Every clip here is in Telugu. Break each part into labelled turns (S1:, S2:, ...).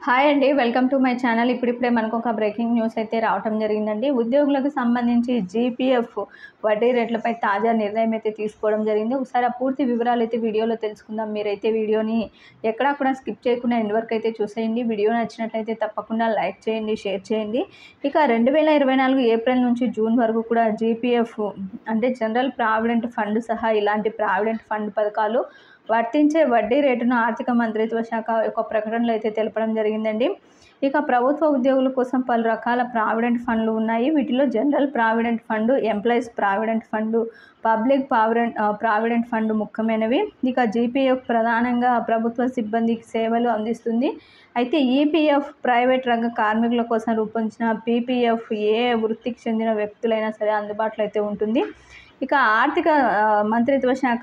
S1: హాయ్ అండి. Welcome to my channel. ఇప్పుడిప్పుడే మనకు ఒక బ్రేకింగ్ న్యూస్ అయితే రావటం జరిగిందండి. ఉద్యోగులకు సంబంధించి జీపీఎఫ్ వడ్డీ రేట్లపై తాజా నిర్ణయం అయితే తీసుకోవడం జరిగింది. ఒకసారి ఆ పూర్తి వివరాలు అయితే వీడియోలో తెలుసుకుందాం. మీరైతే వీడియోని ఎక్కడా కూడా స్కిప్ చేయకుండా ఎండ్ వరకు అయితే చూసేయండి. వీడియో నచ్చినట్లయితే తప్పకుండా లైక్ చేయండి, షేర్ చేయండి. ఇక 2024 ఏప్రిల్ నుంచి జూన్ వరకు కూడా జీపీఎఫ్ అంటే జనరల్ ప్రావిడెంట్ ఫండ్ సహా ఇలాంటి ప్రావిడెంట్ ఫండ్ పథకాలు వర్తించే వడ్డీ రేటును ఆర్థిక మంత్రిత్వ శాఖ ఒక ప్రకటనలో అయితే తెలపడం జరిగిందండి. ఇక ప్రభుత్వ ఉద్యోగుల కోసం పలు రకాల ప్రావిడెంట్ ఫండ్లు ఉన్నాయి. వీటిలో general provident fund, employees provident fund, public provident fund ముఖ్యమైనవి. ఇక జీపీఎఫ్ ప్రధానంగా ప్రభుత్వ సిబ్బందికి సేవలు అందిస్తుంది. అయితే ఈపీఎఫ్ ప్రైవేట్ రంగ కార్మికుల కోసం రూపొందించిన పీపీఎఫ్ ఏ వృత్తికి చెందిన వ్యక్తులైనా సరే అందుబాటులో అయితే ఉంటుంది. ఇక ఆర్థిక మంత్రిత్వ శాఖ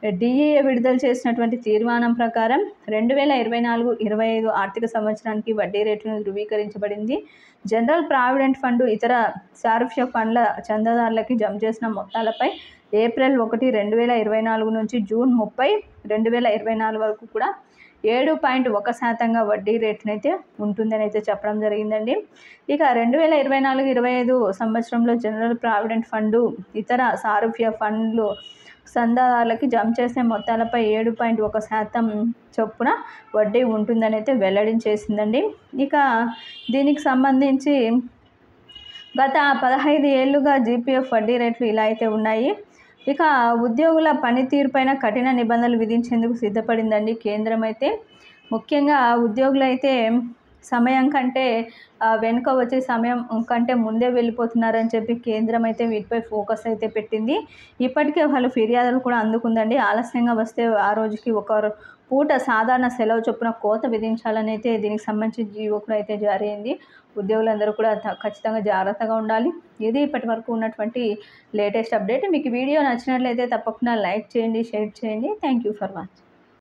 S1: డిఈఏ విడుదల చేసినటువంటి తీర్మానం ప్రకారం 2024-25 ఆర్థిక సంవత్సరానికి వడ్డీ రేటును ధృవీకరించబడింది. జనరల్ ప్రావిడెంట్ ఫండ్ ఇతర సారూప్య ఫండ్ల చందాదారులకి జమ చేసిన మొత్తాలపై ఏప్రిల్ 1, 2024 నుంచి జూన్ 30, 2024 వరకు కూడా 7.1% వడ్డీ రేటునైతే ఉంటుందని అయితే చెప్పడం జరిగిందండి. ఇక 2024-25 సంవత్సరంలో జనరల్ ప్రావిడెంట్ ఫండ్ ఇతర సారూప్య ఫండ్లు చందాదారులకి జమ చేసే మొత్తాలపై 7.1% చొప్పున వడ్డీ ఉంటుందని అయితే వెల్లడించేసిందండి. ఇక దీనికి సంబంధించి గత 15 ఏళ్లుగా జీపీఎఫ్ వడ్డీ రేట్లు ఇలా అయితే ఉన్నాయి. ఇక ఉద్యోగుల పనితీరుపైన కఠిన నిబంధనలు విధించేందుకు సిద్ధపడిందండి కేంద్రం అయితే. ముఖ్యంగా ఉద్యోగులైతే సమయం కంటే వెనుక వచ్చే సమయం కంటే ముందే వెళ్ళిపోతున్నారని చెప్పి కేంద్రం అయితే వీటిపై ఫోకస్ అయితే పెట్టింది. ఇప్పటికే వాళ్ళు ఫిర్యాదులు కూడా అందుకుందండి. ఆలస్యంగా వస్తే ఆ రోజుకి ఒక పూట సాధారణ సెలవు చొప్పున కోత విధించాలని అయితే దీనికి సంబంధించి జీవో కూడా అయితే జారీ అయింది. ఉద్యోగులందరూ కూడా ఖచ్చితంగా జాగ్రత్తగా ఉండాలి. ఇది ఇప్పటి వరకు ఉన్నటువంటి లేటెస్ట్ అప్డేట్. మీకు వీడియో నచ్చినట్లయితే తప్పకుండా లైక్ చేయండి, షేర్ చేయండి. Thank you for watching.